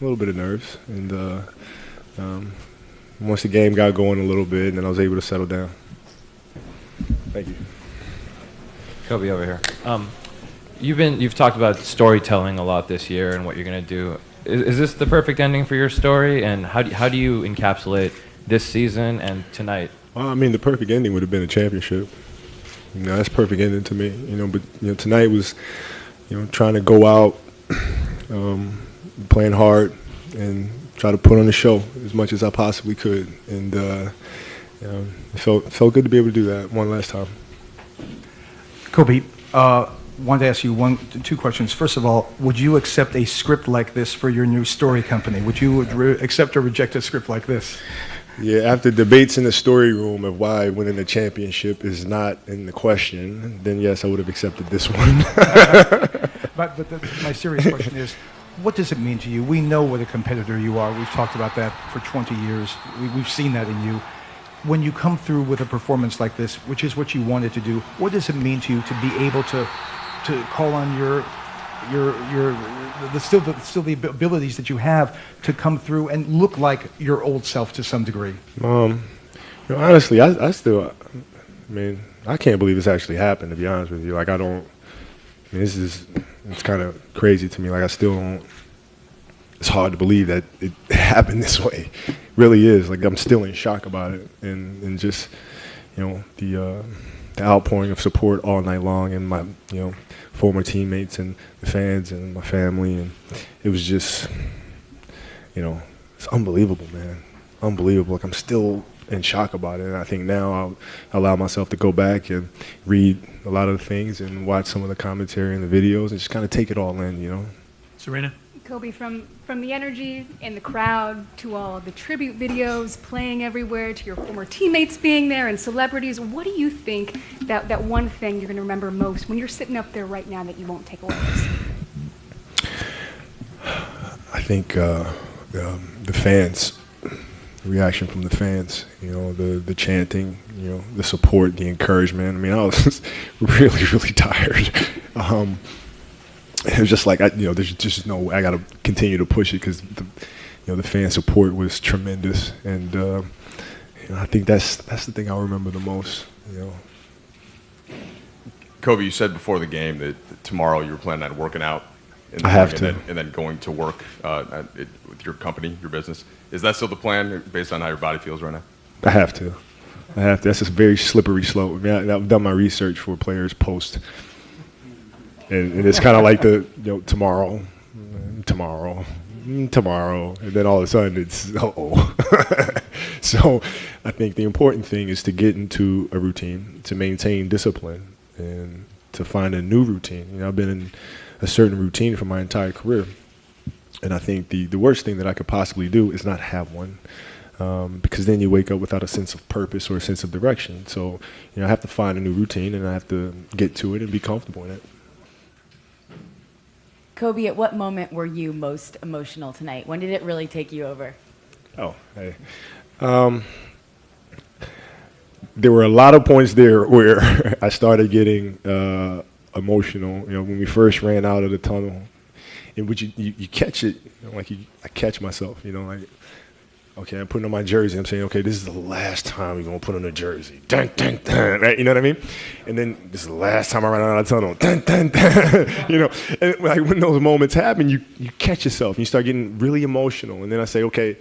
A little bit of nerves, and once the game got going a little bit, and then I was able to settle down. Thank you. Kobe over here. You've talked about storytelling a lot this year and what you're going to do. Is this the perfect ending for your story? And how do you encapsulate this season and tonight? Well, I mean, the perfect ending would have been a championship. You know, that's perfect ending to me. You know, but tonight was, trying to go out, playing hard, and try to put on a show as much as I possibly could. And it felt good to be able to do that one last time. Kobe, wanted to ask you two questions. First of all, would you accept a script like this for your new story company? Would you accept or reject a script like this? Yeah, after debates in the story room of why winning the championship is not in the question, then yes, I would have accepted this one. But my serious question is, what does it mean to you? We know what a competitor you are. We've talked about that for 20 years. We've seen that in you. When you come through with a performance like this, which is what you wanted to do, what does it mean to you to be able to call on the abilities that you have to come through and look like your old self to some degree? Honestly, I can't believe this actually happened, to be honest with you. Like, it's kind of crazy to me. Like, I still don't, it's hard to believe that it happened this way. It really is. Like, I'm still in shock about it. And just, the outpouring of support all night long, and my, former teammates and the fans and my family, and it was just, it's unbelievable, man. Unbelievable. Like, I'm still in shock about it, and I think now I'll allow myself to go back and read a lot of the things and watch some of the commentary and the videos and just kind of take it all in, Serena? Kobe, from the energy in the crowd to all the tribute videos playing everywhere to your former teammates being there and celebrities, what do you think that one thing you're going to remember most when you're sitting up there right now that you won't take away? I think the fans, the reaction from the fans, the chanting, the support, the encouragement. I mean, I was really, really tired. It was just like, there's just no way. I got to continue to push it because the fan support was tremendous, and I think that's the thing I'll remember the most. Kobe, you said before the game that tomorrow you were planning on working out. I have to. And then going to work with your company, your business. Is that still the plan based on how your body feels right now? I have to. That's a very slippery slope. I mean, I've done my research for players post. And it's kind of like tomorrow, and then all of a sudden it's uh-oh. So I think the important thing is to get into a routine, to maintain discipline, and to find a new routine. I've been in a certain routine for my entire career, and I think the worst thing that I could possibly do is not have one, because then you wake up without a sense of purpose or a sense of direction. So I have to find a new routine, and I have to get to it and be comfortable in it. Kobe, at what moment were you most emotional tonight? When did it really take you over? Oh, hey. There were a lot of points there where I started getting emotional. When we first ran out of the tunnel, in which you catch it, I catch myself. Okay, I'm putting on my jersey. I'm saying, okay, this is the last time we're gonna put on a jersey. Dun, dun, dun, right? You know what I mean? And then this is the last time I run out of the tunnel. Dun, dun, dun. And like when those moments happen, you catch yourself and you start getting really emotional. And then I say, okay,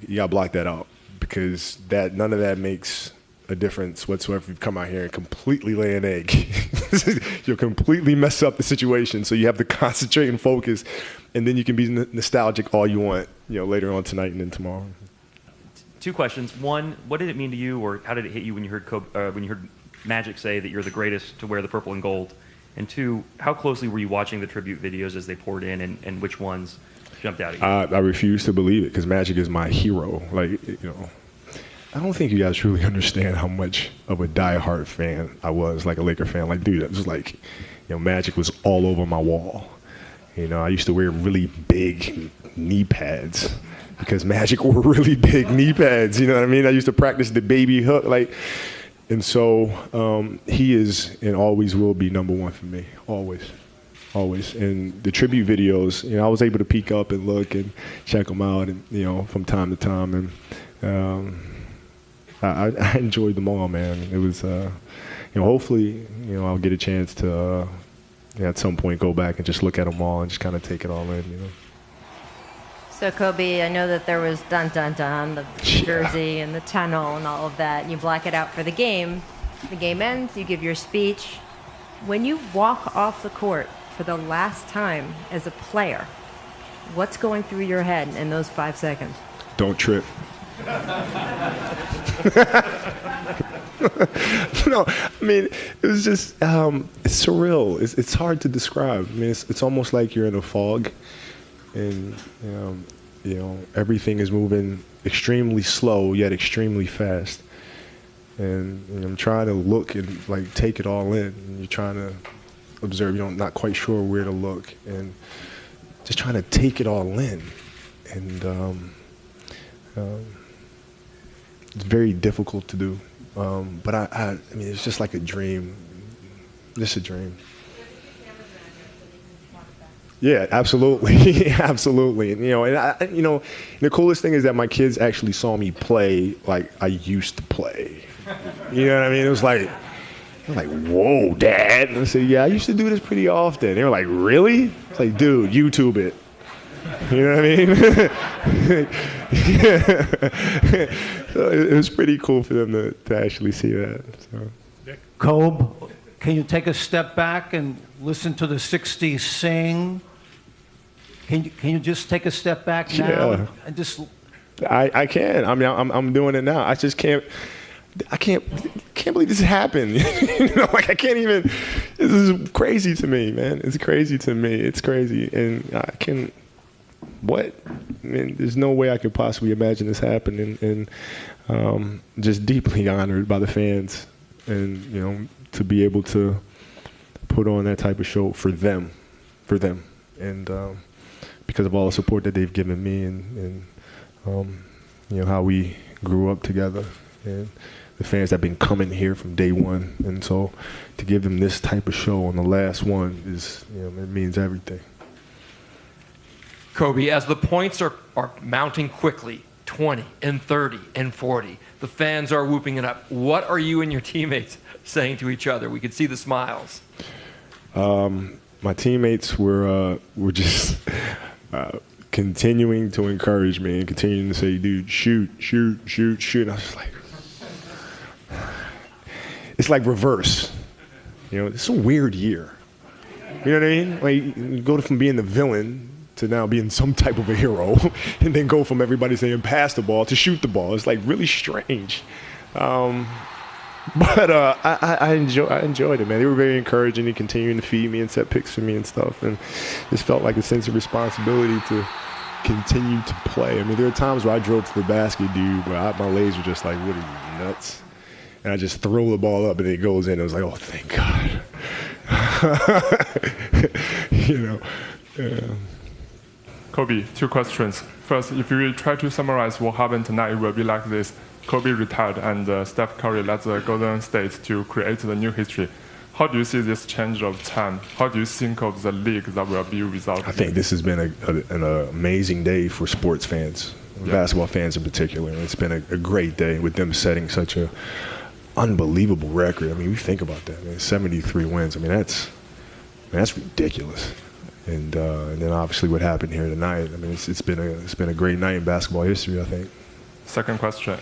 you gotta block that out, because none of that makes a difference whatsoever if you come out here and completely lay an egg. You'll completely mess up the situation. So you have to concentrate and focus, and then you can be nostalgic all you want, later on tonight and then tomorrow. Two questions. One, what did it mean to you, or how did it hit you when you heard Magic say that you're the greatest to wear the purple and gold? And two, how closely were you watching the tribute videos as they poured in, and which ones jumped out at you? I refuse to believe it, because Magic is my hero. I don't think you guys truly understand how much of a diehard fan I was, like a Laker fan. Like, dude, it was like, Magic was all over my wall. I used to wear really big knee pads because Magic wore really big knee pads. You know what I mean? I used to practice the baby hook, and so he is and always will be number one for me. Always. always. And the tribute videos, you know, I was able to peek up and look and check them out, and you know, from time to time, and I enjoyed them all, man. It was, you know, hopefully, you know, I'll get a chance to at some point go back and just look at them all and just kind of take it all in, you know. So Kobe, I know that there was dun dun dun, the jersey and the tunnel and all of that, and you black it out for the game. The game ends, you give your speech. When you walk off the court for the last time as a player, what's going through your head in those 5 seconds? Don't trip. No, I mean, it was just, it's surreal. It's hard to describe. I mean, it's almost like you're in a fog, and you know, everything is moving extremely slow yet extremely fast. And you know, I'm trying to look and like take it all in. And you're trying to observe. You know, not quite sure where to look, and just trying to take it all in. And it's very difficult to do. But I mean, it's just like a dream. Just a dream. Yeah, absolutely, absolutely. And, you know, the coolest thing is that my kids actually saw me play like I used to play. You know what I mean? It was like, whoa, Dad. And I said, yeah, I used to do this pretty often. They were like, really? It's like, dude, YouTube it. You know what I mean? So it was pretty cool for them to actually see that. So. Kobe, can you take a step back and listen to the 60s sing? Can you just take a step back now and just? I can. I mean, I'm doing it now. I just can't. I can't believe this happened. You know, like I can't even. This is crazy to me, man. It's crazy to me. It's crazy, and I can. What? I mean, there's no way I could possibly imagine this happening, and just deeply honored by the fans, and you know, to be able to put on that type of show for them, and because of all the support that they've given me, and you know, how we grew up together, and the fans that have been coming here from day one, and so to give them this type of show on the last one is, you know, it means everything. Kobe, as the points are mounting quickly, 20 and 30 and 40, the fans are whooping it up. What are you and your teammates saying to each other? We could see the smiles. My teammates were just continuing to encourage me and continuing to say, dude, shoot. And I was like, it's like reverse. You know, it's a weird year. You know what I mean? Like, you go from being the villain to now being some type of a hero, and then go from everybody saying pass the ball to shoot the ball. It's like really strange. But I enjoyed it, man. They were very encouraging and continuing to feed me and set picks for me and stuff. And this felt like a sense of responsibility to continue to play. I mean, there are times where I drove to the basket, dude, where my legs were just like, what are you, nuts? And I just throw the ball up and it goes in. I was like, oh, thank God. You know. Yeah. Kobe, 2 questions. First, if you try to summarize what happened tonight, it will be like this. Kobe retired and Steph Curry led the Golden State to create the new history. How do you see this change of time? How do you think of the league that will be without? I think this has been an amazing day for sports fans, basketball fans in particular. It's been a great day with them setting such a unbelievable record. I mean, you think about that, man. 73 wins. I mean, that's ridiculous. And then obviously what happened here tonight. I mean, it's been a great night in basketball history, I think. Second question: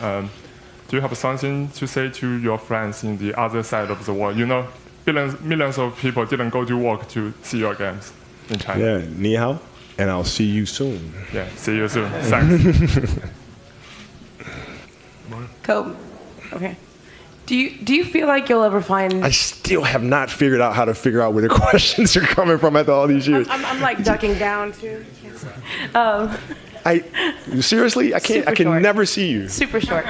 do you have something to say to your friends in the other side of the world? You know, millions of people didn't go to work to see your games in China. Yeah, ni hao, and I'll see you soon. Yeah, see you soon. Thanks. Kobe, okay. Do you feel like you'll ever find? I still have not figured out how to figure out where the questions are coming from after all these years. I'm like ducking down too. Seriously, I can't. I can never see you. Super short.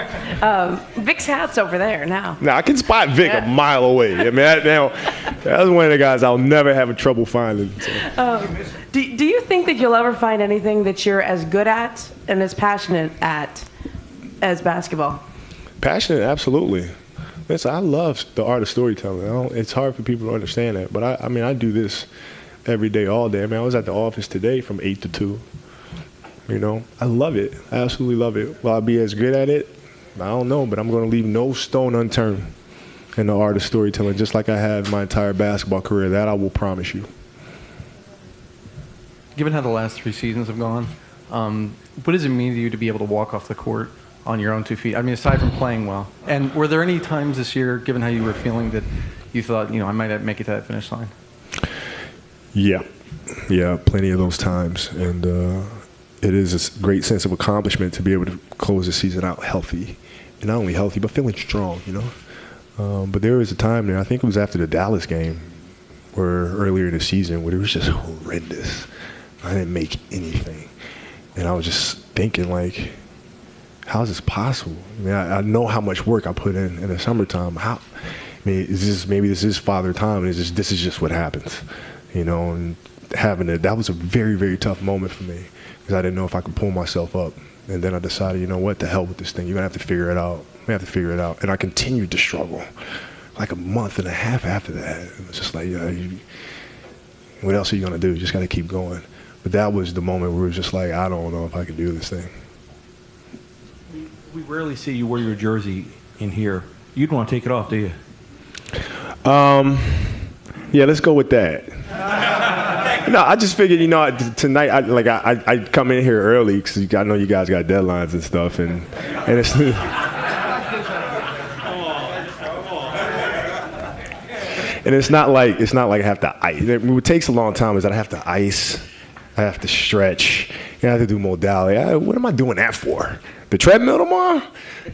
Vic's hat's over there now. Now I can spot Vic a mile away. I mean, that's one of the guys I'll never have trouble finding. So. Do you think that you'll ever find anything that you're as good at and as passionate at as basketball? Passionate, absolutely. Listen, I love the art of storytelling. It's hard for people to understand that, but I mean, I do this every day, all day. I mean, I was at the office today from 8 to 2. You know, I love it. I absolutely love it. Will I be as good at it? I don't know, but I'm going to leave no stone unturned in the art of storytelling, just like I have my entire basketball career. That I will promise you. Given how the last 3 seasons have gone, what does it mean to you to be able to walk off the court on your own 2 feet? I mean, aside from playing well. And were there any times this year, given how you were feeling, that you thought, I might make it to that finish line? Yeah, plenty of those times. And it is a great sense of accomplishment to be able to close the season out healthy. And not only healthy, but feeling strong, But there was a time there, I think it was after the Dallas game, where earlier in the season, where it was just horrendous. I didn't make anything. And I was just thinking, like, how is this possible? I mean, I know how much work I put in the summertime. Maybe this is father time, and this is just what happens, and having it, that was a very, very tough moment for me, because I didn't know if I could pull myself up. And then I decided, what, the hell with this thing. You're going to have to figure it out. We have to figure it out. And I continued to struggle like a month and a half after that. It was just like, what else are you going to do? You just got to keep going. But that was the moment where it was just like, I don't know if I can do this thing. We rarely see you wear your jersey in here. You'd want to take it off, do you? Yeah, let's go with that. No, I just figured, tonight, I come in here early because I know you guys got deadlines and stuff, and it's. And it's not like I have to ice. What takes a long time is that I have to ice, I have to stretch, I have to do modality. What am I doing that for? The treadmill tomorrow?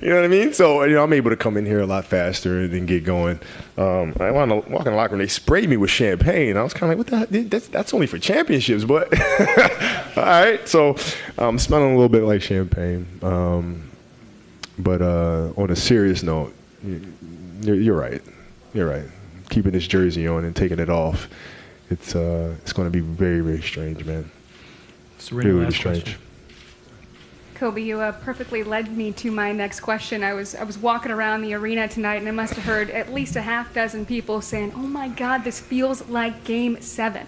You know what I mean? So I'm able to come in here a lot faster and then get going. I want to walk in the locker room. They sprayed me with champagne. I was kind of like, what the heck? That's only for championships, but all right. So I'm smelling a little bit like champagne. But on a serious note, you're right. You're right. Keeping this jersey on and taking it off, it's going to be very, very strange, man. It's really strange. Question. Kobe, you perfectly led me to my next question. I was walking around the arena tonight, and I must have heard at least a half dozen people saying, "Oh my God, this feels like Game 7."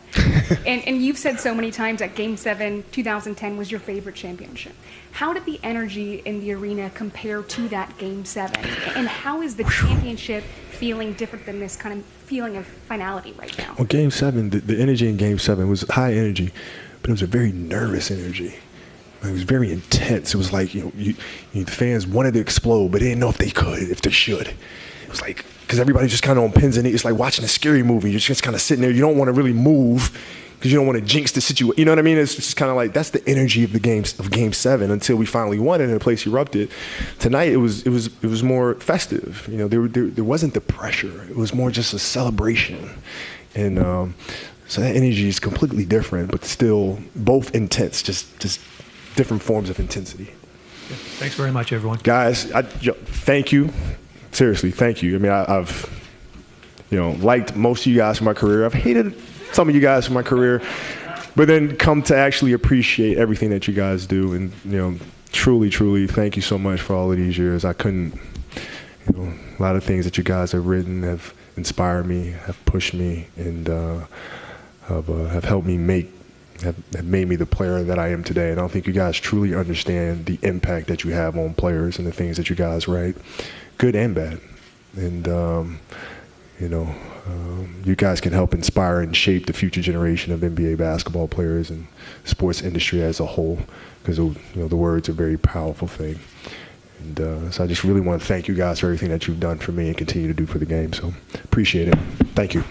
and you've said so many times that Game 7, 2010, was your favorite championship. How did the energy in the arena compare to that Game 7? And how is the championship feeling different than this kind of feeling of finality right now? Well, Game 7, the energy in Game 7 was high energy, but it was a very nervous energy. It was very intense. It was like, the fans wanted to explode, but they didn't know if they could, if they should. It was like, because everybody's just kind of on pins and needles. It's like watching a scary movie. You're just kind of sitting there. You don't want to really move because you don't want to jinx the situation. You know what I mean? It's just kind of like, that's the energy of the games of Game 7 until we finally won it and the place erupted. Tonight, it was more festive. There wasn't the pressure. It was more just a celebration. And so that energy is completely different, but still both intense, just different forms of intensity. Thanks very much, everyone. Guys, thank you. Seriously, thank you. I mean, I've liked most of you guys from my career. I've hated some of you guys from my career, but then come to actually appreciate everything that you guys do. And, truly, truly, thank you so much for all of these years. I couldn't, a lot of things that you guys have written have inspired me, have pushed me, and have helped me have made me the player that I am today. And I don't think you guys truly understand the impact that you have on players and the things that you guys write, good and bad. And, you guys can help inspire and shape the future generation of NBA basketball players and sports industry as a whole, because, the word's a very powerful thing. And so I just really want to thank you guys for everything that you've done for me and continue to do for the game. So appreciate it. Thank you.